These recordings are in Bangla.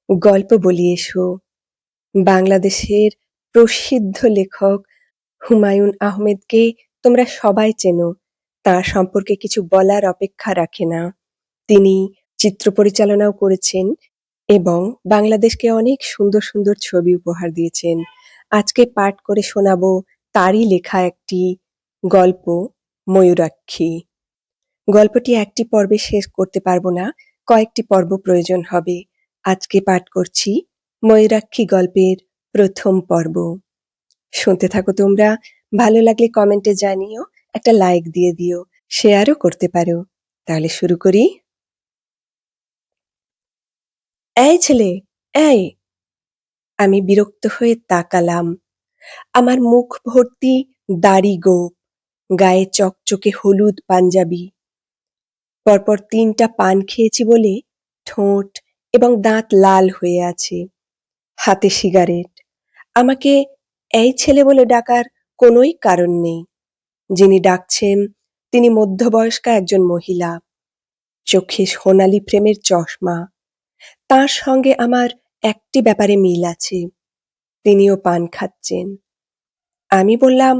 গল্প বলি এসো। বাংলাদেশের প্রসিদ্ধ লেখক হুমায়ূন আহমেদকে তোমরা সবাই চেনো। তাঁর সম্পর্কে কিছু বলার অপেক্ষা রাখে না। তিনি চিত্র পরিচালনাও করেছেন এবং বাংলাদেশকে অনেক সুন্দর সুন্দর ছবি উপহার দিয়েছেন। আজকে পাঠ করে শোনাবো তারই লেখা একটি গল্প, ময়ূরাক্ষী। গল্পটি একটি পর্বে শেষ করতে পারবো না, কয়েকটি পর্ব প্রয়োজন হবে। আজকে পাঠ করছি ময়ূরাক্ষী গল্পের প্রথম পর্ব। শুনতে থাকো তোমরা। ভালো লাগলে কমেন্টে জানিও, একটা লাইক দিয়ে দিও, শেয়ারও করতে পারো। তাহলে শুরু করি। এই ছেলে, এই! আমি বিরক্ত হয়ে তাকালাম। আমার মুখ ভর্তি দাড়ি গোঁফ, গায়ে চকচকে হলুদ পাঞ্জাবি। পরপর ৩টা পান খেয়েছি বলে ঠোঁট এবং দাঁত লাল হয়ে আছে। হাতে সিগারেট। আমাকে এই ছেলে বলে ডাকার কোনোই কারণ নেই। যিনি ডাকছেন তিনি মধ্যবয়স্কা একজন মহিলা। চোখে সোনালি ফ্রেমের চশমা। তাঁর সঙ্গে আমার একটি ব্যাপারে মিল আছে। তিনিও পান খাচ্ছেন। আমি বললাম,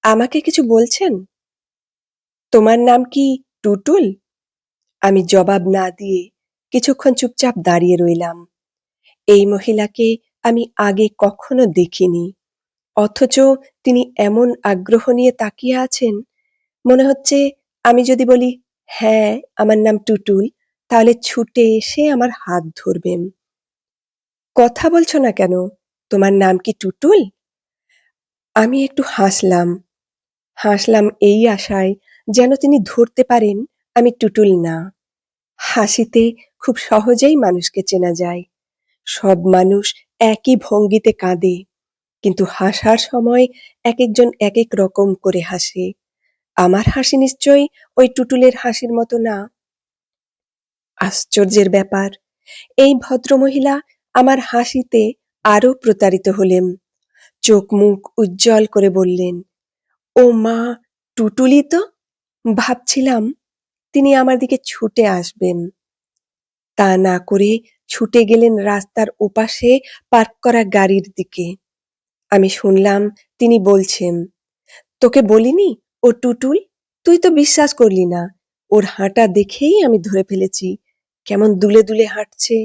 আমাকে কিছু বলছেন? তোমার নাম কি টুটুল? আমি জবাব না দিয়ে কিছুক্ষণ চুপচাপ দাঁড়িয়ে রইলাম। এই মহিলাকে আমি আগে কখনো দেখিনি, অথচ তিনি এমন আগ্রহ নিয়ে তাকিয়ে আছেন, মনে হচ্ছে আমি যদি বলি, হ্যাঁ আমার নাম টুটুল, তাহলে ছুটে এসে আমার হাত ধরবেন। কথা বলছো না কেন? তোমার নাম কি টুটুল? আমি একটু হাসলাম। হাসলাম এই আশায় যেন তিনি ধরতে পারেন আমি টুটুল না। হাসিতে খুব সহজেই মানুষকে চেনা যায়। সব মানুষ একই ভঙ্গিতে কাঁদে, কিন্তু হাসার সময় একেকজন একেক রকম করে হাসে। আমার হাসি নিশ্চয়ই ওই টুটুলের হাসির মতো না। আশ্চর্যের ব্যাপার, এই ভদ্রমহিলা আমার হাসিতে আরো প্রতারিত হলেন। চোখ মুখ উজ্জ্বল করে বললেন, ও মা, টুটুলি তো! ভাবছিলাম তিনি আমার দিকে ছুটে আসবেন। তা না করে ছুটে গেলেন রাস্তার ওপাশে পার্ক করা গাড়ির দিকে। আমি শুনলাম তিনি বলছেন, তোকে বলিনি ও টুটুল? তুই তো বিশ্বাস করলি না। ওর হাঁটা দেখেই আমি ধরে ফেলেছি, কেমন দুলে দুলে হাঁটছে।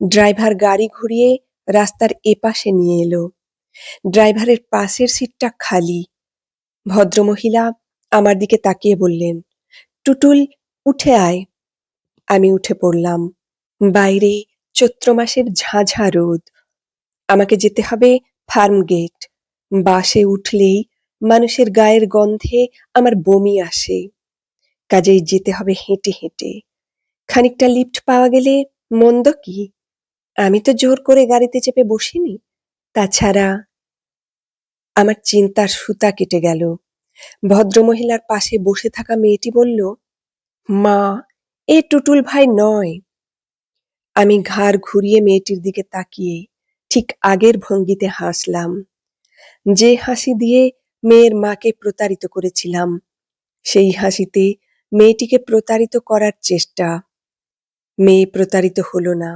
ড্রাইভার গাড়ি ঘুরিয়ে রাস্তার এপাশে নিয়ে এলো। ড্রাইভারের পাশের সিটটা খালি। ভদ্রমহিলা আমার দিকে তাকিয়ে বললেন, টুটুল, উঠে আয়। আমি উঠে পড়লাম। বাইরে চৈত্র মাসের ঝাঁঝা রোদ। আমাকে যেতে হবে ফার্ম গেট। বাসে উঠলেই মানুষের গায়ের গন্ধে আমার বমি আসে। কাজেই যেতে হবে হেঁটে হেঁটে। খানিকটা লিফট পাওয়া গেলে মন্দ কি? আমি তো জোর করে গাড়িতে চেপে বসিনি। তাছাড়া আমার চিন্তার সুতা কেটে গেল। ভদ্রমহিলার পাশে বসে থাকা মেয়েটি বলল, মা, এ টুটুল ভাই নয়। আমি ঘাড় ঘুরিয়ে মেয়েটির দিকে তাকিয়ে ঠিক আগের ভঙ্গিতে হাসলাম, যে হাসি দিয়ে মেয়ের মাকে প্রতারিত করেছিলাম। সেই হাসিতে মেয়েটিকে প্রতারিত করার চেষ্টা। মেয়ে প্রতারিত হলো না।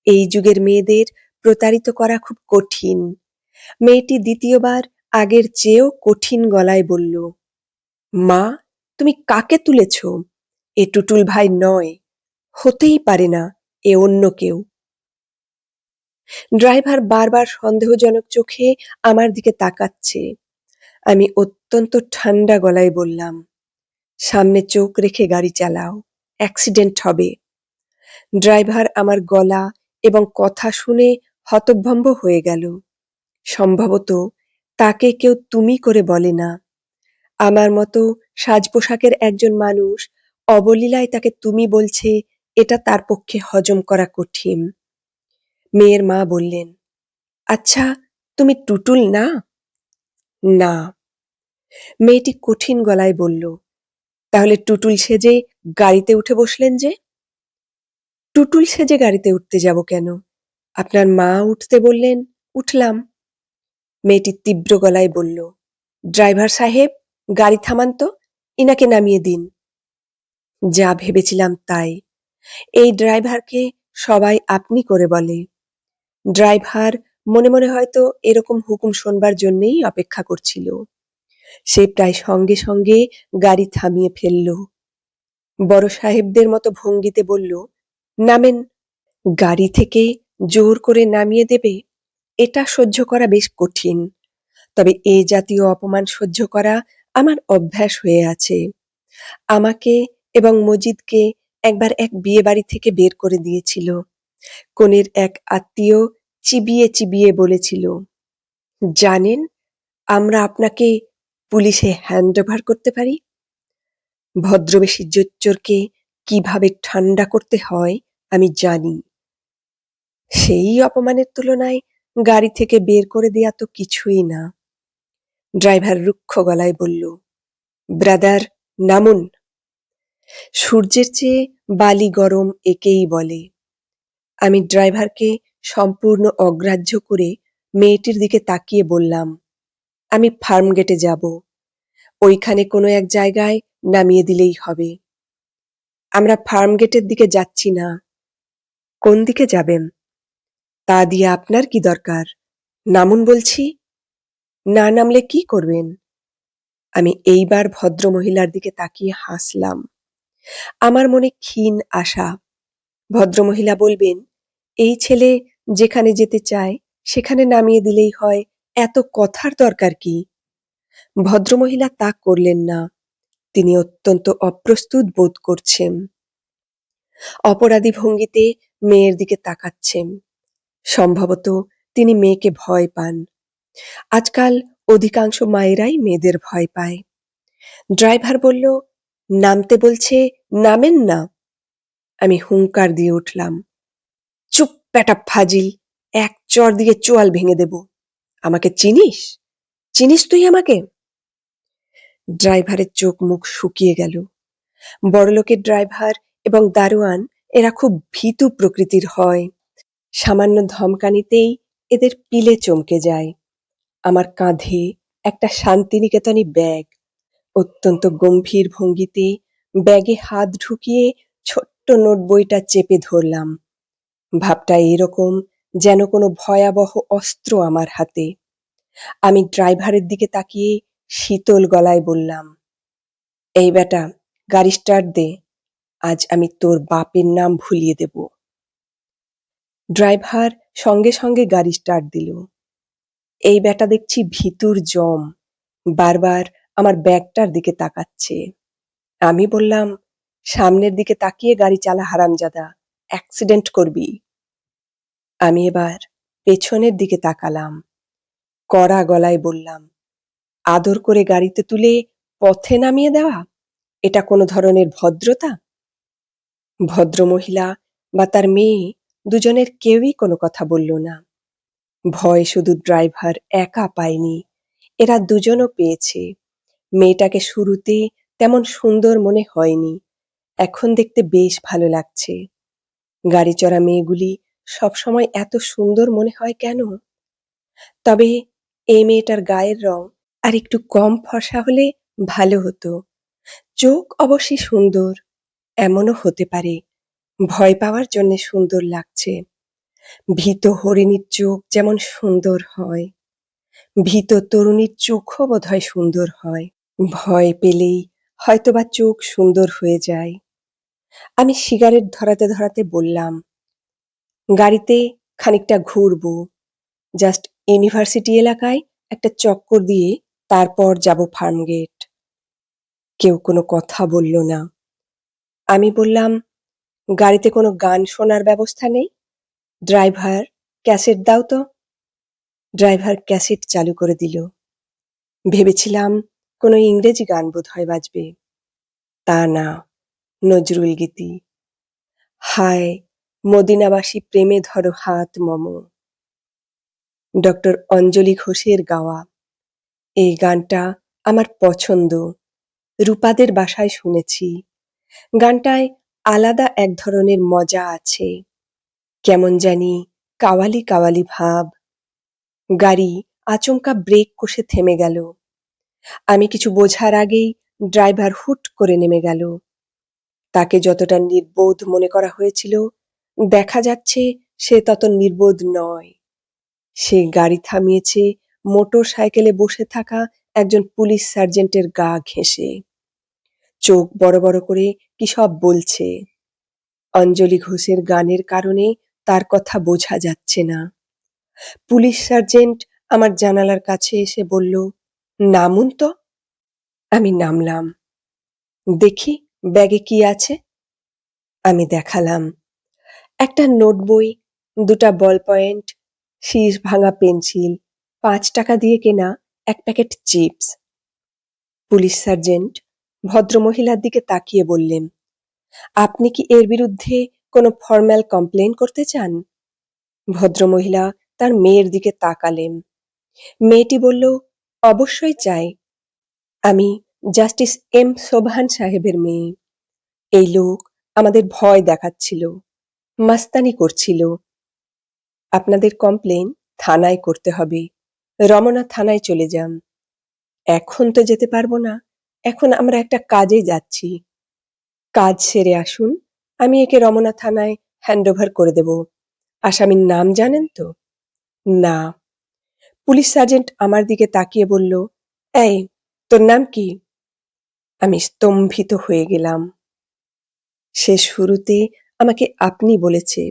এই যুগের মেয়েদের প্রতারিত করা খুব কঠিন। মেয়েটি দ্বিতীয়বার আগের চেয়েও কঠিন গলায় বলল, মা, তুমি কাকে তুলেছ? এ টুটুল ভাই নয়, হতেই পারে না, এ অন্য কেউ। ড্রাইভার বারবার সন্দেহজনক চোখে আমার দিকে তাকাচ্ছে। আমি অত্যন্ত ঠান্ডা গলায় বললাম, সামনে চোখ রেখে গাড়ি চালাও, অ্যাক্সিডেন্ট হবে। ড্রাইভার আমার গলা এবং কথা শুনে হতভম্ব হয়ে গেল। সম্ভবত তাকে কেউ তুমি করে বলে না। আমার মতো সাজ পোশাকের একজন মানুষ অবলীলায় তাকে তুমি বলছে, এটা তার পক্ষে হজম করা কঠিন। মেয়ের মা বললেন, আচ্ছা, তুমি টুটুল না? না। মেয়েটি কঠিন গলায় বলল, তাহলে টুটুল সেজে গাড়িতে উঠে বসলেন যে? টুটুল সেজে গাড়িতে উঠতে যাব কেন? আপনার মা উঠতে বললেন, উঠলাম। মেয়েটি তীব্র গলায় বলল, ড্রাইভার সাহেব, গাড়ি থামান তো, ইনাকে নামিয়ে দিন। যা ভেবেছিলাম তাই। এই ড্রাইভারকে সবাই আপনি করে বলে। ড্রাইভার মনে মনে হয়তো এরকম হুকুম শোনবার জন্যেই অপেক্ষা করছিল। সে প্রায় সঙ্গে সঙ্গে গাড়ি থামিয়ে ফেলল। বড় সাহেবদের মতো ভঙ্গিতে বলল, নামেন। গাড়ি থেকে জোর করে নামিয়ে দেবে, এটা সহ্য করা বেশ কঠিন। তবে এ জাতীয় অপমান সহ্য করা আমার অভ্যাস হয়ে আছে। আমাকে এবং মজিদকে একবার এক বিয়ে বাড়ি থেকে বের করে দিয়েছিল। কনের এক আত্মীয় চিবিয়ে চিবিয়ে বলেছিল, জানেন আমরা আপনাকে পুলিশে হ্যান্ড ওভার করতে পারি। ভদ্রবেশী জোচ্চোরকে কিভাবে ঠান্ডা করতে হয় আমি জানি। সেই অপমানের তুলনায় গাড়ি থেকে বের করে দেয়া তো কিছুই না। ড্রাইভার রুক্ষ গলায় বলল, ব্রাদার নামুন। সূর্যের চেয়ে বালি গরম একেই বলে। আমি ড্রাইভারকে সম্পূর্ণ অগ্রাহ্য করে মেয়েটির দিকে তাকিয়ে বললাম, আমি ফার্মগেটে যাব। ওইখানে কোনো এক জায়গায় নামিয়ে দিলেই হবে। আমরা ফার্মগেটের দিকে যাচ্ছি না। কোন দিকে যাবেন? তা দিয়ে আপনার কি দরকার? নামুন বলছি। না নামলে কি করবেন? আমি এইবার ভদ্রমহিলার দিকে তাকিয়ে হাসলাম। আমার মনে ক্ষীণ আশা, ভদ্রমহিলা বলবেন, এই ছেলে যেখানে যেতে চায় সেখানে নামিয়ে দিলেই হয়, এত কথার দরকার কি? ভদ্রমহিলা তা করলেন না। তিনি অত্যন্ত অপ্রস্তুত বোধ করছেন। অপরাধী ভঙ্গিতে মেয়ের দিকে তাকাচ্ছেন। সম্ভবত তিনি মেয়েকে ভয় পান। আজকাল অধিকাংশ মায়েরাই মেয়েদের ভয় পায়। ড্রাইভার বলল, নামতে বলছে, নামেন না। আমি হুঙ্কার দিয়ে উঠলাম, চুপ ব্যাটা ফাজিল, এক চড় দিয়ে চোয়াল ভেঙে দেব। আমাকে চিনিস? চিনিস তুই আমাকে? ড্রাইভারের চোখ মুখ শুকিয়ে গেল। বড়লোকের ড্রাইভার এবং দারোয়ান এরা খুব ভীতু প্রকৃতির হয়। সামান্য ধমকানিতেই এদের পিলে চমকে যায়। আমার কাঁধে একটা শান্তিনিকেতনী ব্যাগ। অত্যন্ত গম্ভীর ভঙ্গিতে ব্যাগে হাত ঢুকিয়ে ছোট্ট নোট বইটা চেপে ধরলাম। ভাবটা এরকম যেন কোনো ভয়াবহ অস্ত্র আমার হাতে। আমি ড্রাইভারের দিকে তাকিয়ে শীতল গলায় বললাম, এই বেটা, গাড়ি স্টার্ট দে। আজ আমি তোর বাপের নাম ভুলিয়ে দেব। ড্রাইভার সঙ্গে সঙ্গে গাড়ি স্টার্ট দিল। এই বেটা দেখছি ভীতুর জম, বারবার আমার ব্যাগটার দিকে তাকাচ্ছে। আমি বললাম, সামনের দিকে তাকিয়ে গাড়ি চালা হারামজাদা, অ্যাক্সিডেন্ট করবি। আমি এবার পেছনের দিকে তাকালাম। কড়া গলায় বললাম, আদর করে গাড়িতে তুলে পথে নামিয়ে দেওয়া, এটা কোনো ধরনের ভদ্রতা? ভদ্রমহিলা বা তার মেয়ে দুজনের কেউই কোনো কথা বলল না। ভয় শুধু ড্রাইভার একা পায়নি, এরা দুজনও পেয়েছে। মেয়েটাকে শুরুতে তেমন সুন্দর মনে হয়নি, এখন দেখতে বেশ ভালো লাগছে। গাড়ি চড়া মেয়েগুলি সবসময় এত সুন্দর মনে হয় কেন? তবে এই মেয়েটার গায়ের রং আর একটু কম ফর্সা হলে ভালো হতো। চোখ অবশ্যই সুন্দর, এমনও হতে পারে ভয় পাওয়ার জন্য সুন্দর লাগছে। ভীত হরিণীর চোখ যেমন সুন্দর হয়, ভীত তরুণীর চোখও বোধহয় সুন্দর হয়। ভয় পেলেই হয়তোবা চোখ সুন্দর হয়ে যায়। আমি সিগারেট ধরাতে ধরাতে বললাম, গাড়িতে খানিকটা ঘুরবো, জাস্ট ইউনিভার্সিটি এলাকায় একটা চক্কর দিয়ে তারপর যাব ফার্মগেট। কেউ কোনো কথা বলল না। আমি বললাম, গাড়িতে কোনো গান শোনার ব্যবস্থা নেই? ড্রাইভার, ক্যাসেট দাও তো। ড্রাইভার ক্যাসেট চালু করে দিল। ভেবেছিলাম কোনো ইংরেজি গান বোধহয় বাজবে। তা না, নজরুল গীতি। হায় মদিনাবাসী প্রেমে ধরো হাত মম, ডক্টর অঞ্জলি ঘোষের গাওয়া। এই গানটা আমার পছন্দ, রূপাদের বাসায় শুনেছি। গানটায় আলাদা এক ধরনের মজা আছে, কেমন জানি কাওয়ালি কাওয়ালি ভাব। গাড়ি আচমকা ব্রেক কষে থেমে গেল। আমি কিছু বোঝার আগেই ড্রাইভার হুট করে নেমে গেল। তাকে যতটা নির্বোধ মনে করা হয়েছিল, দেখা যাচ্ছে সে তত নির্বোধ নয়। সে গাড়ি থামিয়েছে মোটর সাইকেলে বসে থাকা একজন পুলিশ সার্জেন্টের গা ঘেঁষে। চোখ বড় বড় করে কি সব বলছে। অঞ্জলি ঘোষের গানের কারণে তার কথা বোঝা যাচ্ছে না। পুলিশ সার্জেন্ট আমার জানালার কাছে এসে বলল, নামুন তো। আমি নামলাম। দেখি ব্যাগে কি আছে। আমি দেখালাম। একটা নোট বই, দুটা বল পয়েন্ট, শীষ ভাঙা পেন্সিল, ৫ টাকা দিয়ে কেনা এক প্যাকেট চিপস। পুলিশ সার্জেন্ট ভদ্রমহিলার দিকে তাকিয়ে বললেন, আপনি কি এর বিরুদ্ধে কোনো ফর্মাল কমপ্লেন করতে চান? ভদ্রমহিলা তার মেয়ের দিকে তাকালেন। মেয়েটি বলল, অবশ্যই চাই। আমি জাস্টিস এম সোবহান সাহেবের মেয়ে। এই লোক আমাদের ভয় দেখাচ্ছিল, মাস্তানি করছিল। আপনাদের কমপ্লেন থানায় করতে হবে। রমনা থানায় চলে যান। এখন তো যেতে পারবো না, এখন আমরা একটা কাজে যাচ্ছি। কাজ সেরে আসুন, আমি একে রমনা থানায় হ্যান্ডওভার করে দেব। আসামির নাম জানেন তো? না। পুলিশ সার্জেন্ট আমার দিকে তাকিয়ে বলল, এই, তোর নাম কি? আমি স্তম্ভিত হয়ে গেলাম। সে শুরুতে আমাকে আপনি বলেছে,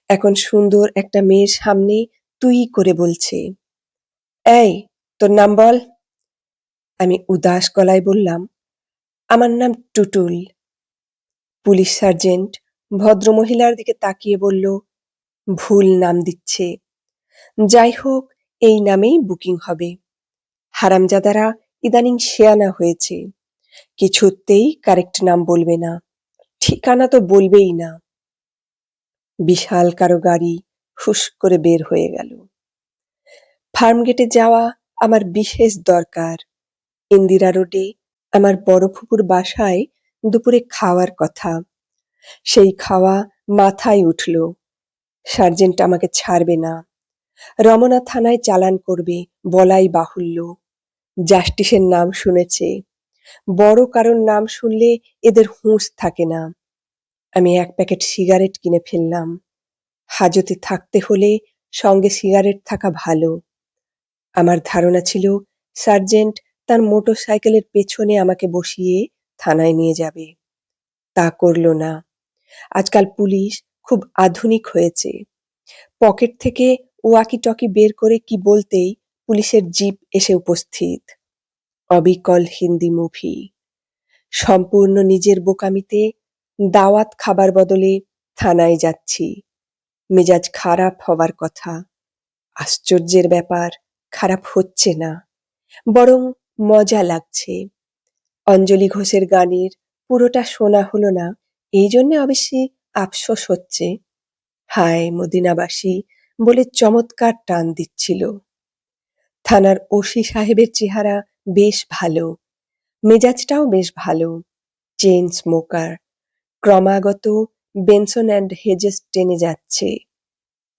এখন সুন্দর একটা মেয়ের সামনে তুই করে বলছে। এই, তোর নাম বল। আমি উদাস গলায় বললাম, আমার নাম টুটুল। পুলিশ সার্জেন্ট ভদ্রমহিলার দিকে তাকিয়ে বলল, ভুল নাম দিচ্ছে। যাই হোক, এই নামেই বুকিং হবে। হারামজাদারা ইদানিং শেয়ানা হয়েছে, কিছুতেই কারেক্ট নাম বলবে না, ঠিকানা তো বলবেই না। বিশাল কারো গাড়ি হুস করে বের হয়ে গেল। ফার্মগেটে যাওয়া আমার বিশেষ দরকার। ইন্দিরা রোডে আমার বড় ফুপুর বাসায় দুপুরে খাওয়ার কথা। সেই খাওয়া মাথায় উঠল। সার্জেন্ট আমাকে ছাড়বে না, রমনা থানায় চালান করবে বলাই বাহুল্য। জাস্টিসের নাম শুনেছে, বড় কারোর নাম শুনলে এদের হুঁশ থাকে না। আমি এক প্যাকেট সিগারেট কিনে ফেললাম। হাজতে থাকতে হলে সঙ্গে সিগারেট থাকা ভালো। আমার ধারণা ছিল সার্জেন্ট তার মোটর সাইকেলের পেছনে আমাকে বসিয়ে থানায় নিয়ে যাবে। তা করল না। আজকাল পুলিশ খুব আধুনিক হয়েছে। পকেট থেকে ওয়াকি টকি বের করে কি বলতেই পুলিশের জিপ এসে উপস্থিত। অবিকল হিন্দি মুভি। সম্পূর্ণ নিজের বোকামিতে দাওয়াত খাবার বদলে থানায় যাচ্ছি। মেজাজ খারাপ হবার কথা। আশ্চর্যের ব্যাপার, খারাপ হচ্ছে না, বরং মজা লাগছে। অঞ্জলি ঘোষের গানের পুরোটা শোনা হলো না, এই জন্যে অবশ্যই আফসোস হচ্ছে। হায় মদিনাবাসী বলে চমৎকার টান দিচ্ছিল। থানার ওসি সাহেবের চেহারা বেশ ভালো, মেজাজটাও বেশ ভালো। চেইন স্মোকার, ক্রমাগত বেনসন অ্যান্ড হেজেস টেনে যাচ্ছে।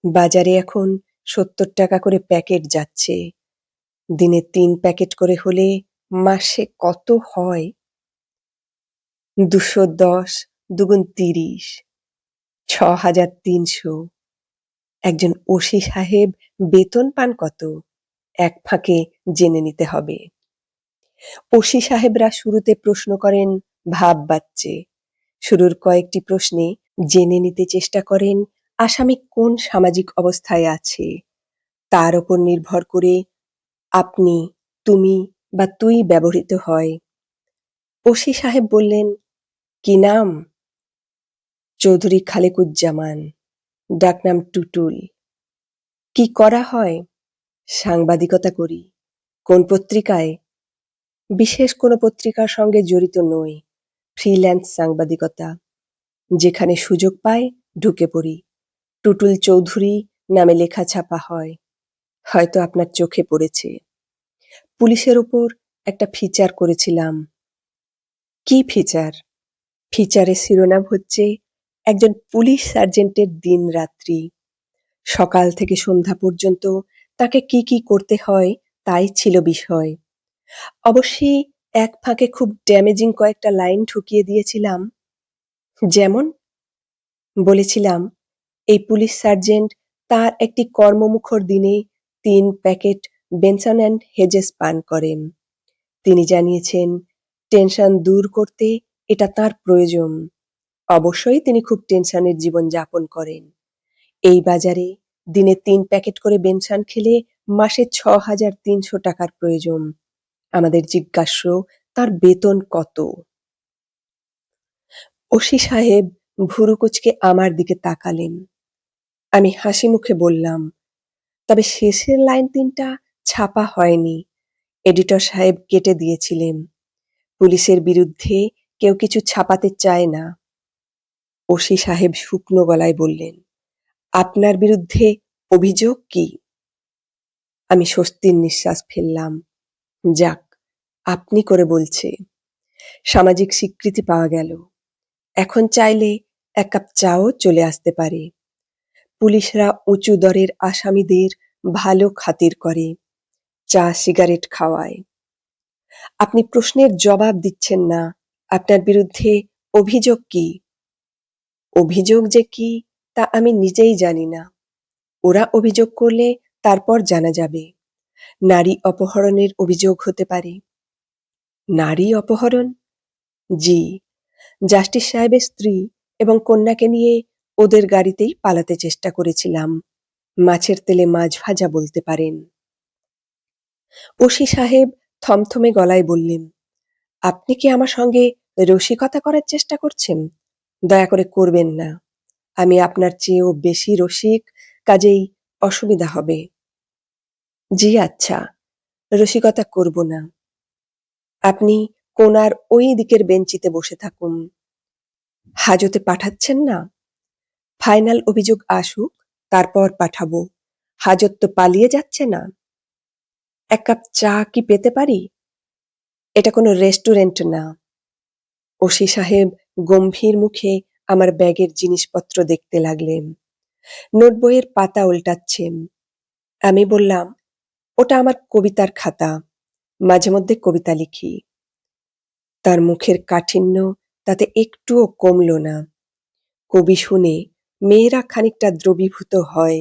বাজারে এখন ৭০ টাকা করে প্যাকেট যাচ্ছে। দিনে ৩ প্যাকেট করে হলে মাসে কত হয়? ২১০ দুগুণ ৩০, ৬,৩০০। একজন ওসি সাহেব বেতন পান কত? এক ফাঁকে জেনে নিতে হবে। ওসি সাহেবরা শুরুতে প্রশ্ন করেন ভাব বাচ্চে। শুরুর কয়েকটি প্রশ্নে জেনে নিতে চেষ্টা করেন আসামি কোন সামাজিক অবস্থায় আছে। তার ওপর নির্ভর করে আপনি, তুমি বা তুই ব্যবহৃত হয়। ওসি সাহেব বললেন, কি নাম? চৌধুরী খালেকুজ্জামান, ডাকনাম টুটুল। কি করা হয়? সাংবাদিকতা করি। কোন পত্রিকায়? বিশেষ কোনো পত্রিকার সঙ্গে জড়িত নই, ফ্রিল্যান্স সাংবাদিকতা। যেখানে সুযোগ পাই ঢুকে পড়ি। টুটুল চৌধুরী নামে লেখা ছাপা হয়, হয়তো আপনার চোখে পড়েছে। পুলিশের ওপর একটা ফিচার করেছিলাম। কি ফিচার? ফিচারের শিরোনাম হচ্ছে একজন পুলিশ সার্জেন্টের দিন রাত্রি। সকাল থেকে সন্ধ্যা পর্যন্ত তাকে কি কি করতে হয় তাই ছিল বিষয়। অবশ্যই এক ফাঁকে খুব ড্যামেজিং কয়েকটা লাইন ঢুকিয়ে দিয়েছিলাম। যেমন বলেছিলাম, এই পুলিশ সার্জেন্ট তার একটি কর্মমুখর দিনে ৩ প্যাকেট বেনসন অ্যান্ড হেজেস পান করেন। তিনি জানিয়েছেন, টেনশন দূর করতে এটা তাঁর প্রয়োজন। অবশ্যই তিনি খুব টেনশনের জীবন যাপন করেন। এই বাজারে দিনে ৩ প্যাকেট করে বেনসন খেলে মাসে ৬,৩০০ টাকার প্রয়োজন। আমাদের জিজ্ঞাস্য, তার বেতন কত? ওসি সাহেব ভুরু কুঁচকে আমার দিকে তাকালেন। আমি হাসি মুখে বললাম, তবে শেষের লাইন ৩টা ছাপা হয়নি। এডিটর সাহেব কেটে দিয়েছিলেন। পুলিশের বিরুদ্ধে কেউ কিছু ছাপাতে চায় না। ওসি সাহেব শুকনো গলায় বললেন, আপনার বিরুদ্ধে অভিযোগ কি? আমি স্বস্তির নিঃশ্বাস ফেললাম। যাক, আপনি করে বলছে। সামাজিক স্বীকৃতি পাওয়া গেল। এখন চাইলে ১ কাপ চাও চলে আসতে পারে। পুলিশরা উঁচু দরের আসামিদের ভালো খাতির করে, চা সিগারেট খাওয়ায়। আপনি প্রশ্নের জবাব দিচ্ছেন না। আপনার বিরুদ্ধে অভিযোগ কি? অভিযোগ যে কি তা আমি নিজেই জানি না। ওরা অভিযোগ করলে তারপর জানা যাবে। নারী অপহরণের অভিযোগ হতে পারে। নারী অপহরণ? জি, জাস্টিস সাহেবের স্ত্রী এবং কন্যাকে নিয়ে ওদের গাড়িতেই পালাতে চেষ্টা করেছিলাম। মাছের তেলে মাছ ভাজা বলতে পারেন। ওসি সাহেব থমথমে গলায় বললেন, আপনি কি আমার সঙ্গে রসিকতা করার চেষ্টা করছেন? দয়া করে করবেন না। আমি আপনার চেয়েও বেশি রসিক, কাজেই অসুবিধা হবে। জি আচ্ছা, রসিকতা করব না। আপনি কোণার ওই দিকের বেঞ্চিতে বসে থাকুন। হাজতে পাঠাচ্ছেন না? ফাইনাল অভিযোগ আসুক, তারপর পাঠাবো। হাজত তো পালিয়ে যাচ্ছে না। ১ কাপ চা কি পেতে পারি? এটা কোনো রেস্টুরেন্ট না। ওসি সাহেব গম্ভীর মুখে আমার ব্যাগের জিনিসপত্র দেখতে লাগলেন। নোটবইয়ের পাতা উল্টাচ্ছেন। আমি বললাম, ওটা আমার কবিতার খাতা। মাঝে মধ্যে কবিতা লিখি। তার মুখের কাঠিন্য তাতে একটুও কমল না। কবি শুনে মেয়েরা খানিকটা দ্রবীভূত হয়,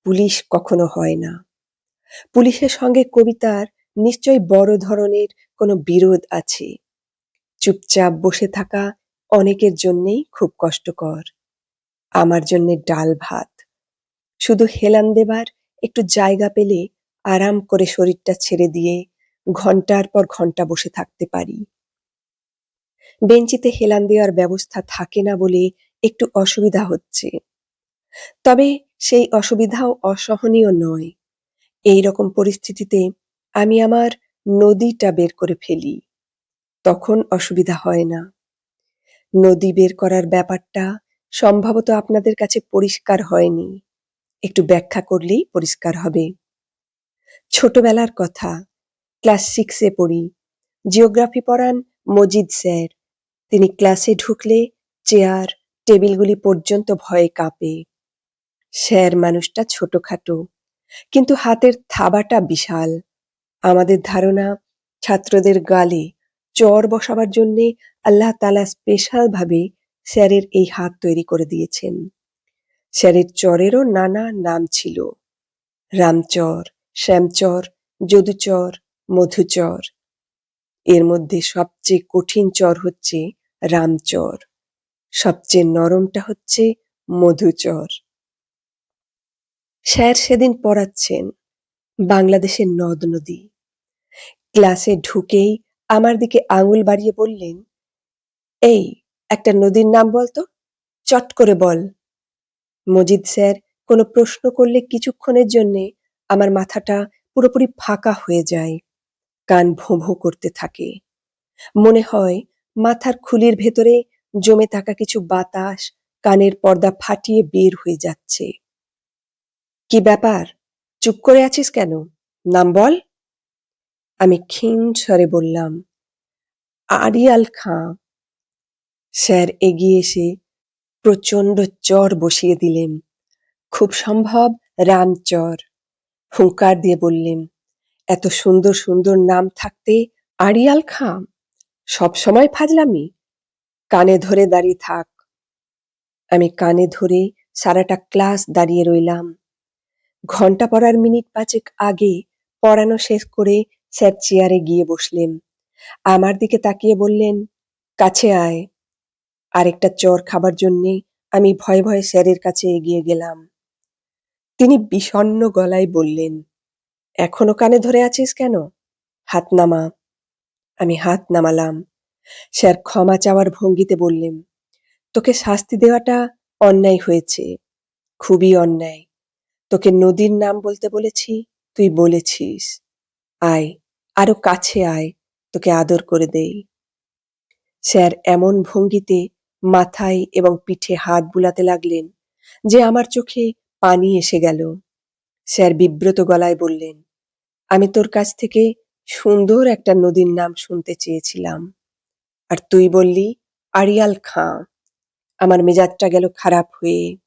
পুলিশ কখনো হয় না। পুলিশের সঙ্গে কবিতার নিশ্চয়ই বড় ধরনের কোনো বিরোধ আছে। চুপচাপ বসে থাকা অনেকের জন্যেই খুব কষ্টকর। আমার জন্যে ডাল ভাত। শুধু হেলান দেবার একটু জায়গা পেলে আরাম করে শরীরটা ছেড়ে দিয়ে ঘন্টার পর ঘন্টা বসে থাকতে পারি। বেঞ্চিতে হেলান দেওয়ার ব্যবস্থা থাকে না বলে একটু অসুবিধা হচ্ছে। তবে সেই অসুবিধাও অসহনীয় নয়। এই রকম পরিস্থিতিতে আমি আমার নদীটা বের করে ফেলি। তখন অসুবিধা হয় না। নদী বের করার ব্যাপারটা সম্ভবত আপনাদের কাছে পরিষ্কার হয়নি। একটু ব্যাখ্যা করলেই পরিষ্কার হবে। ছোটবেলার কথা, ক্লাস 6-এ পড়ি। জিওগ্রাফি পড়ান মজিদ স্যার। তিনি ক্লাসে ঢুকলে চেয়ার, টেবিলগুলি পর্যন্ত ভয়ে কাঁপে। স্যার মানুষটা ছোটখাটো, কিন্তু হাতের থাবাটা বিশাল। আমাদের ধারণা, ছাত্রদের গালে চড় বসাবার জন্যে আল্লাহ তাআলা স্পেশাল ভাবে স্যারের এই হাত তৈরি করে দিয়েছেন। স্যারের চরেরও নানা নাম ছিল। রামচর, শ্যামচর, যদুচর, মধুচর। এর মধ্যে সবচেয়ে কঠিন চর হচ্ছে রামচর। সবচেয়ে নরমটা হচ্ছে মধুচর। স্যার সেদিন পড়াচ্ছেন বাংলাদেশের নদ নদী। ক্লাসে ঢুকেই আমার দিকে আঙুল বাড়িয়ে বললেন, এই একটা নদীর নাম বলতো, চট করে বল। মজিদ স্যার কোনো প্রশ্ন করলে কিছুক্ষণের জন্যে আমার মাথাটা পুরোপুরি ফাঁকা হয়ে যায়। কান ভোঁ ভোঁ করতে থাকে। মনে হয় মাথার খুলির ভেতরে জমে থাকা কিছু বাতাস কানের পর্দা ফাটিয়ে বের হয়ে যাচ্ছে। কি ব্যাপার? চুপ করে আছিস কেন? নাম বল। আমি ক্ষীণ স্বরে বললাম, আড়িয়াল খাঁ। স্যার এগিয়ে এসে প্রচণ্ড চর বসিয়ে দিলেন। খুব সম্ভব রামচর। হুঙ্কার দিয়ে বললেন, এত সুন্দর সুন্দর নাম থাকতে আড়িয়াল খাঁ? সব সময় ফাজলামি? কানে ধরে দাঁড়িয়ে থাক। আমি কানে ধরে সারাটা ক্লাস দাঁড়িয়ে রইলাম। ঘন্টা পড়ার মিনিট ৫ আগে পড়ানো শেষ করে স্যার চেয়ারে গিয়ে বসলেন। আমার দিকে তাকিয়ে বললেন, "কাছে আয়।" আরেকটা চড় খাবার জন্যে আমি ভয়ে ভয়ে স্যারের কাছে এগিয়ে গেলাম। তিনি বিষণ্ণ গলায় বললেন, "এখনো কানে ধরে আছিস কেন? হাত নামা।" আমি হাত নামালাম। স্যার ক্ষমা চাওয়ার ভঙ্গিতে বললেন, "তোকে শাস্তি দেওয়াটা অন্যায় হয়েছে, খুবই অন্যায়। তোকে নদীর নাম বলতে বলেছি, তুই বলেছিস। আয়, আরো কাছে আয়, তোকে আদর করে দেই।" স্যার এমন ভঙ্গিতে মাথায় এবং পিঠে হাত বুলাতে লাগলেন যে আমার চোখে পানি এসে গেল। স্যার বিব্রত গলায় বললেন, "আমি তোর কাছ থেকে সুন্দর একটা নদীর নাম শুনতে চেয়েছিলাম, আর তুই বললি আড়িয়াল খাঁ।" আমার মেজাজটা গেল খারাপ হয়ে।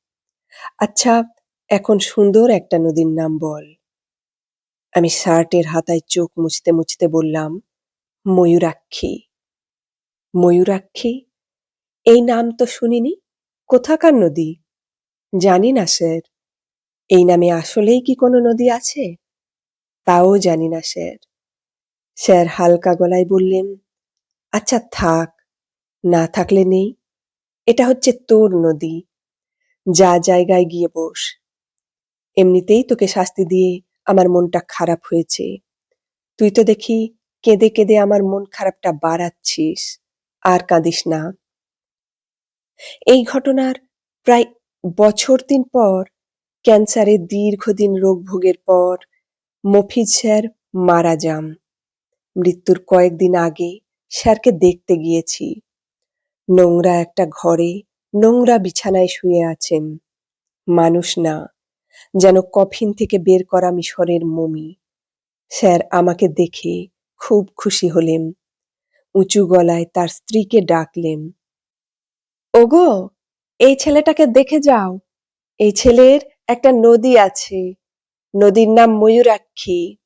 "আচ্ছা, এখন সুন্দর একটা নদীর নাম বল।" আমি শার্টের হাতায় চোখ মুছতে মুছতে বললাম, "ময়ূরাক্ষী।" "ময়ূরাক্ষী? এই নাম তো শুনিনি। কোথাকার নদী?" "জানি না স্যার। এই নামে আসলেই কি কোনো নদী আছে?" "তাও জানি না স্যার।" স্যার হালকা গলায় বললেন, "আচ্ছা থাক, না থাকলে নেই। এটা হচ্ছে তোর নদী। যা জায়গায় গিয়ে বস। এমনিতেই তোকে শাস্তি দিয়ে আমার মনটা খারাপ হয়েছে। তুই তো দেখি কেঁদে কেঁদে আমার মন খারাপটা বাড়াচ্ছিস। আর কাঁদিস না।" এই ঘটনার প্রায় বছর ৩ পর ক্যান্সারে দীর্ঘদিন রোগ ভোগের পর মফিজ স্যার মারা যান। মৃত্যুর কয়েকদিন আগে স্যারকে দেখতে গিয়েছি। নোংরা একটা ঘরে নোংরা বিছানায় শুয়ে আছেন। মানুষ না, যেন কফিন থেকে বের করা মিশরের মমি। স্যার আমাকে দেখে খুব খুশি হলেন। উঁচু গলায় তার স্ত্রীকে ডাকলেন, "ওগো, এই ছেলেটাকে দেখে যাও। এই ছেলের একটা নদী আছে। নদীর নাম ময়ূরাক্ষী।"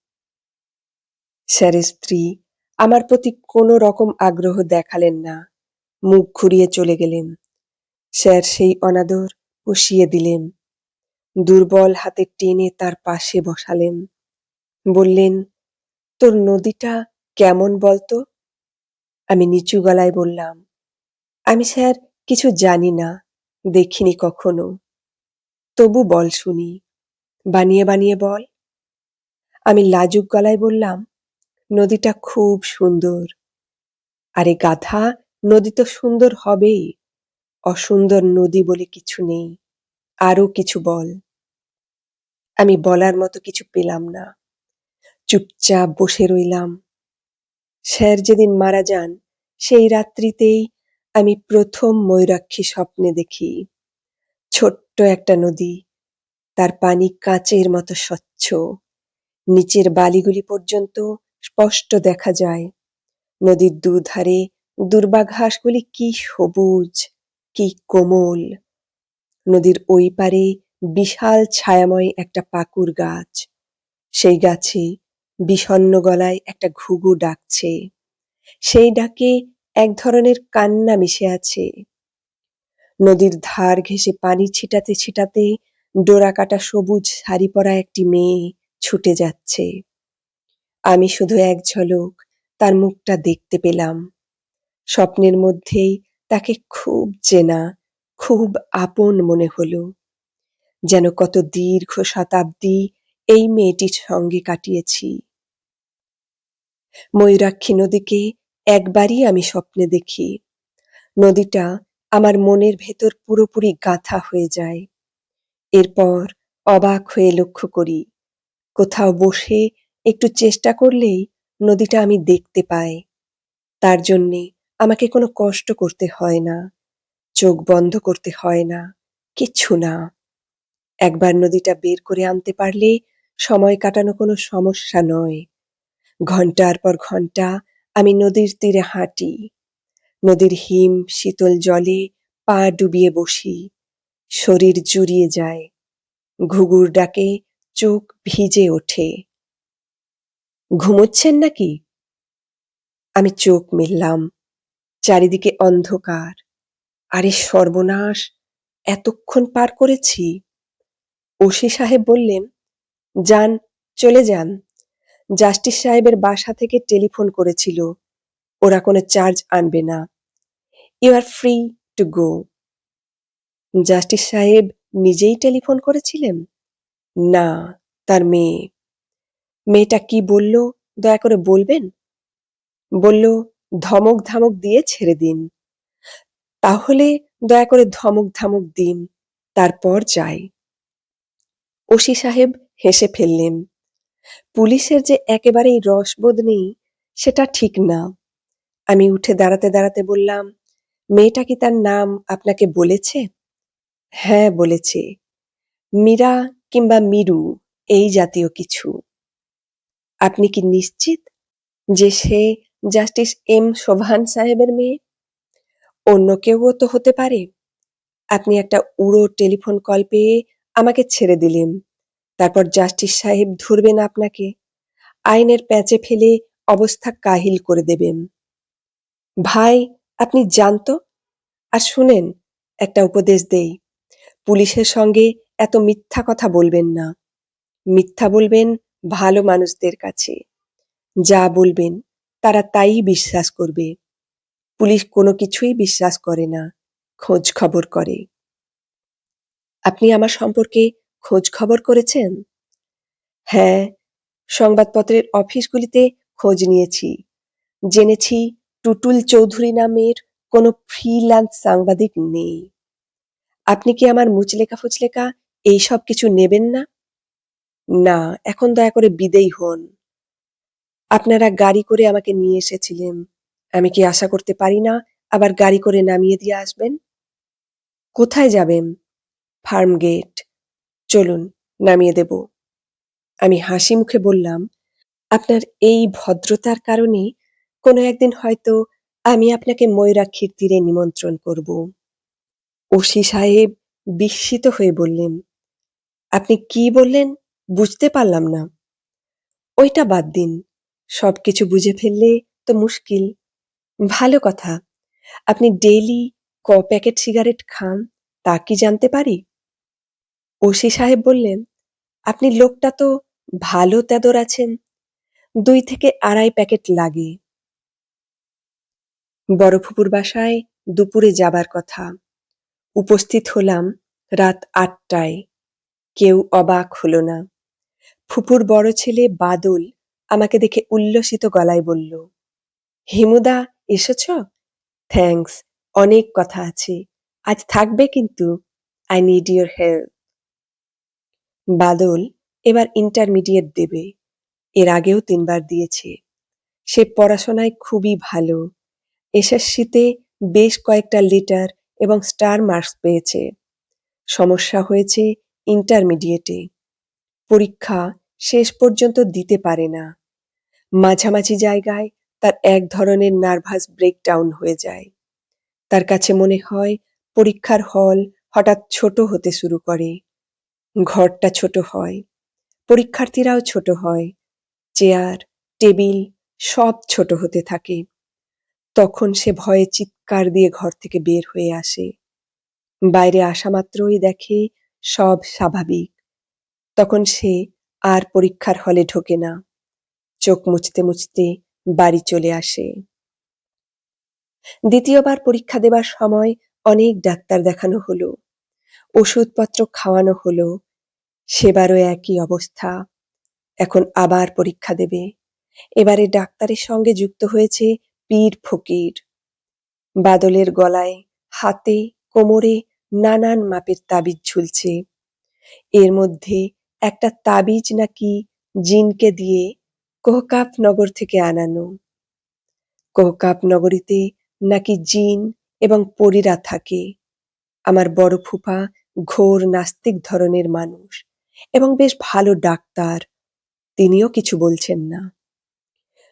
স্যারের স্ত্রী আমার প্রতি কোনো রকম আগ্রহ দেখালেন না। মুখ ঘুরিয়ে চলে গেলেন। স্যার সেই অনাদর পুষিয়ে দিলেন। দুর্বল হাতে টেনে তার পাশে বসালেন। বললেন, "তোর নদীটা কেমন বলতো?" আমি নিচু গলায় বললাম, "আমি স্যার কিছু জানি না, দেখিনি কখনো। তবু বল শুনি, বানিয়ে বানিয়ে বল।" আমি লাজুক গলায় বললাম, "নদীটা খুব সুন্দর।" "আরে গাধা, নদী তো সুন্দর হবেই। অসুন্দর নদী বলে কিছু নেই। আরো কিছু বল।" আমি বলার মতো কিছু পেলাম না। চুপচাপ বসে রইলাম। স্যার যেদিন মারা যান সেই রাত্রিতেই আমি প্রথম ময়ূরাক্ষী স্বপ্নে দেখি। ছোট্ট একটা নদী, তার পানি কাঁচের মতো স্বচ্ছ। নিচের বালিগুলি পর্যন্ত স্পষ্ট দেখা যায়। নদীর দুধারে দুর্বা ঘাসগুলি কি সবুজ, কি কোমল। নদীর ওই পারে বিশাল ছায়াময় একটা পাকুড় গাছ। সেই গাছে বিষণ্ণ গলায় একটা ঘুঘু ডাকছে। সেই ডাকে এক ধরনের কান্না মিশে আছে। নদীর ধার ঘেঁষে পানি ছিটাতে ছিটাতে ডোরাকাটা সবুজ শাড়ি পরা একটি মেয়ে ছুটে যাচ্ছে। আমি শুধু এক ঝলক তার মুখটা দেখতে পেলাম। স্বপ্নের মধ্যেই তাকে খুব চেনা, খুব আপন মনে হলো। যেন কত দীর্ঘ শতাব্দী এই মেয়েটির সঙ্গে কাটিয়েছি। ময়ূরাক্ষী নদীকে একবারই আমি স্বপ্নে দেখি। নদীটা আমার মনের ভেতর পুরোপুরি গাঁথা হয়ে যায়। এরপর অবাক হয়ে লক্ষ্য করি, কোথাও বসে একটু চেষ্টা করলেই নদীটা আমি দেখতে পাই। তার জন্যে আমাকে কোনো কষ্ট করতে হয় না, চোখ বন্ধ করতে হয় না, কিচ্ছু না। একবার নদীটা বের করে আনতে পারলে সময় কাটানো কোনো সমস্যা নয়। ঘন্টার পর ঘন্টা আমি নদীর তীরে হাঁটি। নদীর হিম শীতল জলে পা ডুবিয়ে বসি। শরীর জুড়িয়ে যায়। ঘুঘুর ডাকে চোখ ভিজে ওঠে। "ঘুমোচ্ছেন নাকি?" আমি চোখ মেললাম। চারিদিকে অন্ধকার। আরে সর্বনাশ! এতক্ষণ পার করেছি? ওসি সাহেব বললেন, যান, চলে যান। জাস্টিস সাহেবের বাসা থেকে টেলিফোন করেছিল, ওরা কোনো চার্জ আনবে না। You are free to go. Justice সাহেব নিজেই টেলিফোন করেছিলেন? না, তার মেয়ে। মেয়েটা কি বলল দয়া করে বলবেন? বলল, ধমক ধামক দিয়ে ছেড়ে দিন। তাহলে দয়া করে ধমক ধামক দিন, তারপর যাই। ওসি সাহেব হেসে ফেললেন। পুলিশের যে একেবারেই রসবোধ নেই সেটা ঠিক না। আমি উঠে দাঁড়াতে দাঁড়াতে বললাম, মেয়েটা কি তার নাম আপনাকে বলেছে? হ্যাঁ, বলেছে। মীরা কিংবা মীরু, এই জাতীয় কিছু। আপনি কি নিশ্চিত যে সে জাস্টিস এম শোভান সাহেবের মেয়ে? অন্য কেউও তো হতে পারে। আপনি একটা উড়ো টেলিফোন কল পেয়ে আমাকে ছেড়ে দিলেন, তারপর জাস্টিস সাহেব ধরবেন আপনাকে, আইনের প্যাঁচে ফেলে অবস্থা কাহিল করে দেবেন। ভাই, আপনি জানতো। আর শুনেন, একটা উপদেশ দেই, পুলিশের সঙ্গে এত মিথ্যা কথা বলবেন না। মিথ্যা বলবেন ভালো মানুষদের কাছে। যা বলবেন তারা তাই বিশ্বাস করবে। পুলিশ কোনো কিছুই বিশ্বাস করে না, খোঁজ খবর করে। আপনি আমার সম্পর্কে খোঁজ খবর করেছেন? হ্যাঁ, সংবাদপত্রের অফিসগুলিতে খোঁজ নিয়েছি। জেনেছি টুটুল চৌধুরী নামের কোনো ফ্রিল্যান্স সাংবাদিক নেই। আপনি কি আমার মুচলেকা ফুচলেকা এইসব কিছু নেবেন না? না, এখন দয়া করে বিদেয় হন। আপনারা গাড়ি করে আমাকে নিয়ে এসেছিলেন, আমি কি আশা করতে পারি না আবার গাড়ি করে নামিয়ে দিয়ে আসবেন? কোথায় যাবেন? Farm gate. চলুন, নামিয়ে দেব। আমি হাসি মুখে বললাম, আপনার এই ভদ্রতার কারণে কোনো একদিন হয়তো আমি আপনাকে ময়ূরাক্ষীর তীরে নিমন্ত্রণ করব। ওসি সাহেব বিস্মিত হয়ে বললেন, আপনি কি বললেন? বুঝতে পারলাম না। ওইটা বাদ দিন, সবকিছু বুঝে ফেললে তো মুশকিল। ভালো কথা, আপনি ডেইলি প্যাকেট সিগারেট খান তা কি জানতে পারি? ওসি সাহেব বললেন, আপনি লোকটা তো ভালো তেদর আছেন, 2 থেকে আড়াই প্যাকেট লাগে। বড় ফুপুর বাসায় দুপুরে যাবার কথা। উপস্থিত হলাম রাত 8টায়। কেউ অবাক হলো না। ফুপুর বড় ছেলে বাদল আমাকে দেখে উল্লসিত গলায় বলল, হিমুদা, এসেছ? থ্যাঙ্কস, অনেক কথা আছে, আজ থাকবে কিন্তু। I need your help. Badal এবার ইন্টারমিডিয়েট দেবে, এর আগেও 3বার দিয়েছে। সে পড়াশোনায় খুবই ভালো, এসএসসিতে বেশ কয়েকটা লেটার এবং স্টার মার্কস পেয়েছে। সমস্যা হয়েছে ইন্টারমিডিয়েটে, পরীক্ষা শেষ পর্যন্ত দিতে পারে না। মাঝামাঝি জায়গায় তার এক ধরনের নার্ভাস ব্রেকডাউন হয়ে যায়। তার কাছে মনে হয় পরীক্ষার হল হঠাৎ ছোট হতে শুরু করে, ঘরটা ছোট হয়, পরীক্ষার্থীরাও ছোট হয়, চেয়ার, টেবিল সব ছোট হতে থাকে। তখন সে ভয়ে চিৎকার দিয়ে ঘর থেকে বের হয়ে আসে। বাইরে আসা মাত্রই দেখে সব স্বাভাবিক। তখন সে আর পরীক্ষার হলে ঢোকে না, চোখ মুছতে মুছতে বাড়ি চলে আসে। দ্বিতীয়বার পরীক্ষা দেবার সময় অনেক ডাক্তার দেখানো হলো, ওষুধপত্র খাওয়ানো হলো, সেবারও একই অবস্থা। এখন আবার পরীক্ষা দেবে। এবারে ডাক্তারের সঙ্গে যুক্ত হয়েছে পীর ফকির। বাদলের গলায়, হাতে, কোমরে নানান মাপের তাবিজ ঝুলছে। এর মধ্যে একটা তাবিজ নাকি জিনকে দিয়ে কোহকাপ নগর থেকে আনানো। কোহকাপ নগরীতে নাকি জিন এবং পরীরা থাকে। আমার বড় ফুপা ঘোর নাস্তিক ধরনের মানুষ এবং বেশ ভালো ডাক্তার, তিনিও কিছু বলছেন না।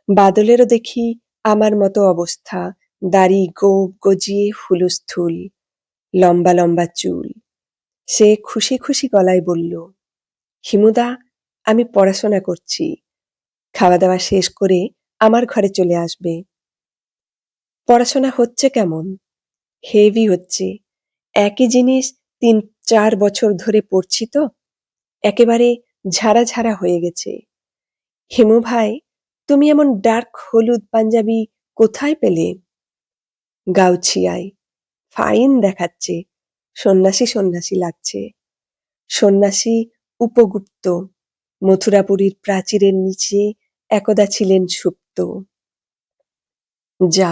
বাদলেরও দেখি আমার মতো অবস্থা, দাড়ি গোঁফ গজিয়ে হুলস্থুল, লম্বা লম্বা চুল। সে খুশি খুশি গলায় বলল, হিমুদা, আমি পড়াশোনা করছি, খাওয়া দাওয়া শেষ করে আমার ঘরে চলে আসবে। পড়াশোনা হচ্ছে কেমন? হেভি হচ্ছে, একই জিনিস 3-4 বছর ধরে পরছি তো, একেবারে ঝাড়া ঝাড়া হয়ে গেছে। হেমু ভাই, তুমি এমন ডার্ক হলুদ পাঞ্জাবি কোথায় পেলে? গাউছিয়ায়। ফাইন দেখাচ্ছে। সন্ন্যাসী সন্ন্যাসী লাগছে। সন্ন্যাসী উপগুপ্ত মথুরাপুরীর প্রাচীরের নিচে একদা ছিলেন সুপ্ত। যা,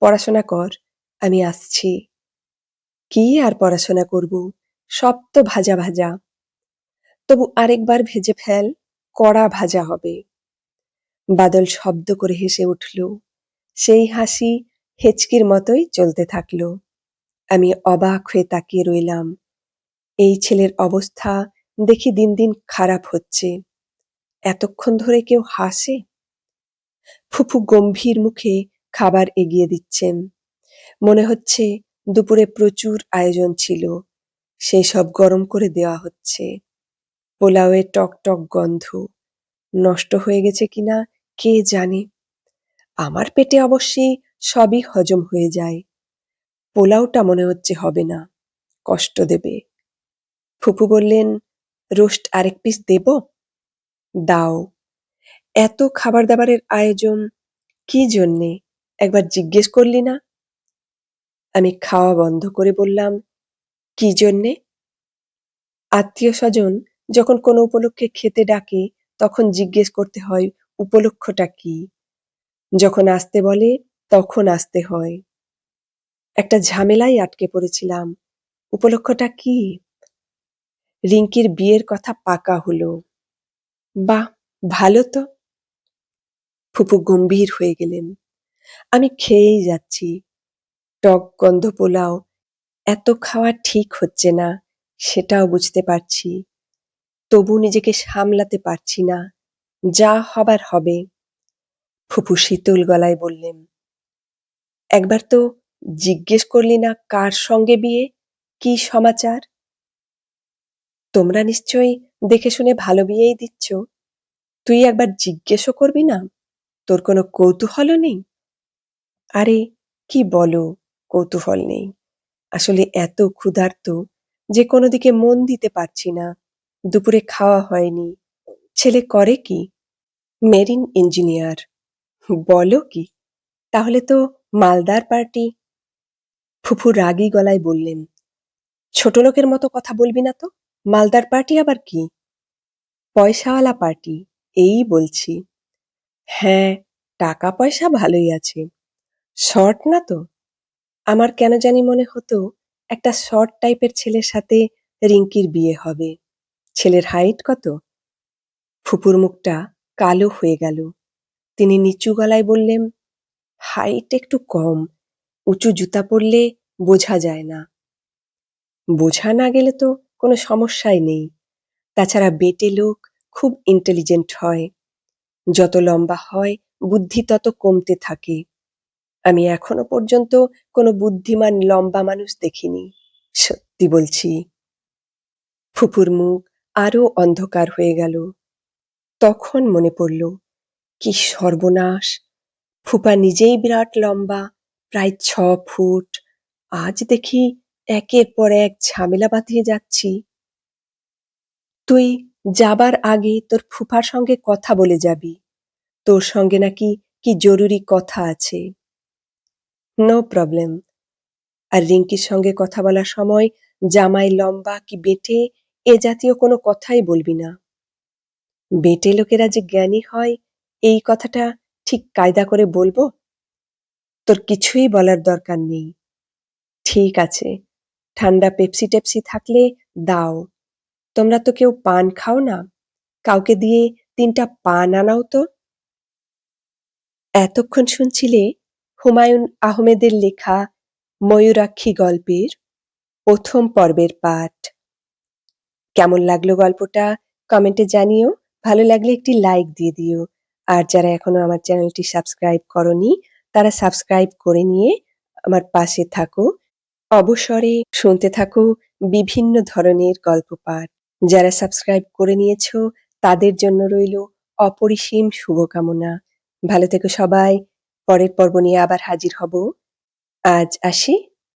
পড়াশোনা কর, আমি আসছি। কি আর পড়াশোনা করব, সব তো ভাজা ভাজা। তবু আরেকবার ভেজে ফেল, কড়া ভাজা হবে। বাদল শব্দ করে হেসে উঠল। সেই হাসি হেঁচকির মতোই চলতে থাকলো। আমি অবাক হয়ে তাকিয়ে রইলাম। এই ছেলের অবস্থা দেখি দিন দিন খারাপ হচ্ছে। এতক্ষণ ধরে কেউ হাসে? ফুফু গম্ভীর মুখে খাবার এগিয়ে দিচ্ছেন। মনে হচ্ছে দুপুরে প্রচুর আয়োজন ছিল, সেই সব গরম করে দেওয়া হচ্ছে। পোলাওয়ের টক টক গন্ধ। নষ্ট হয়ে গেছে কিনা কে জানে। আমার পেটে অবশ্যই সবই হজম হয়ে যায়। পোলাওটা মনে হচ্ছে হবে না, কষ্ট দেবে। ফুপু বললেন, রোস্ট আরেক পিস দেব? দাও। এত খাবার দাবারের আয়োজন কি জন্যে, একবার জিজ্ঞেস করলি না? আমি খাওয়া বন্ধ করে বললাম, কি জন্যে? আত্মীয় স্বজন যখন কোনো উপলক্ষে খেতে ডাকে তখন জিজ্ঞেস করতে হয় উপলক্ষটা কি। যখন আসতে বলে তখন আসতে হয়। একটা ঝামেলায় আটকে পড়েছিলাম। উপলক্ষটা কি? রিঙ্কির বিয়ের কথা পাকা হলো। বাহ, ভালো তো। ফুপু গম্ভীর হয়ে গেলেন। আমি খেয়েই যাচ্ছি। টক গন্ধ পোলাও এত খাওয়া ঠিক হচ্ছে না, সেটাও বুঝতে পারছি। তবু নিজেকে সামলাতে পারছি না। যা হবার হবে। ফুপু শীতল গলায় বললেন, একবার তো জিজ্ঞেস করলি না কার সঙ্গে বিয়ে, কি সমাচার? তোমরা নিশ্চয়ই দেখে শুনে ভালো বিয়েই দিচ্ছ। তুই একবার জিজ্ঞেসও করবি না? তোর কোনো কৌতূহলও নেই? আরে কি বলো, কৌতূহল নেই? আসলে এত ক্ষুধার্ত যে কোনো দিকে মন দিতে পারছি না। দুপুরে খাওয়া হয়নি। ছেলে করে কি? Marine engineer. বলো কি? তাহলে তো মালদার পার্টি। ফুফু রাগী গলায় বললেন, ছোট লোকের মতো কথা বলবি না তো। মালদার পার্টি আবার কি? পয়সাওয়ালা পার্টি, এই বলছি। হ্যাঁ, টাকা পয়সা ভালোই আছে। শর্ট না তো? আমার কেন জানি মনে হতো একটা শর্ট টাইপের ছেলের সাথে রিঙ্কির বিয়ে হবে। ছেলের হাইট কত? ফুপুর মুখটা কালো হয়ে গেল। তিনি নিচু গলায় বললেন, হাইট একটু কম, উঁচু জুতা পরলে বোঝা যায় না। বোঝা না গেলে তো কোনো সমস্যাই নেই। তাছাড়া বেটে লোক খুব ইন্টেলিজেন্ট হয়। যত লম্বা হয় বুদ্ধি তত কমতে থাকে। আমি এখনো পর্যন্ত কোনো বুদ্ধিমান লম্বা মানুষ দেখিনি। সত্যি বলছি। ফুপুর মুখ আরো অন্ধকার হয়ে গেল। তখন মনে পড়ল, কি সর্বনাশ! ফুপা নিজেই বিরাট লম্বা, প্রায় 6 ফুট। আজ দেখি একের পর এক ঝামেলা বাঁধিয়ে যাচ্ছি। তুই যাবার আগে তোর ফুফার সঙ্গে কথা বলে যাবি। তোর সঙ্গে নাকি কি জরুরি কথা আছে। No problem. আর রিঙ্কির সঙ্গে কথা বলার সময় জামাই লম্বা কি বেঁটে এ জাতীয় কোনো কথাই বলবি না। বেঁটে লোকেরা যে জ্ঞানী হয় এই কথাটা ঠিক কায়দা করে বলবো? তোর কিছুই বলার দরকার নেই। ঠিক আছে, ঠান্ডা পেপসি টেপসি থাকলে দাও। তোমরা তো কেউ পান খাও না, কাউকে দিয়ে 3টা পান আনাও তো। এতক্ষণ শুনছিলে হুমায়ুন আহমেদের লেখা ময়ূরাক্ষী গল্পের প্রথম পর্বের পাঠ। কেমন লাগলো গল্পটা কমেন্টে জানিও। ভালো লাগলে একটি লাইক দিয়ে দিও। আর যারা এখনো আমার চ্যানেলটি সাবস্ক্রাইব করনি তারা সাবস্ক্রাইব করে নিয়ে আমার পাশে থাকো। অবসরে শুনতে থাকো বিভিন্ন ধরনের গল্প পাঠ। যারা সাবস্ক্রাইব করে নিয়েছো তাদের জন্য রইল অপরিসীম শুভকামনা। ভালো থেকো সবাই। পরের পর্ব নিয়ে আবার হাজির হব। আজ আসি।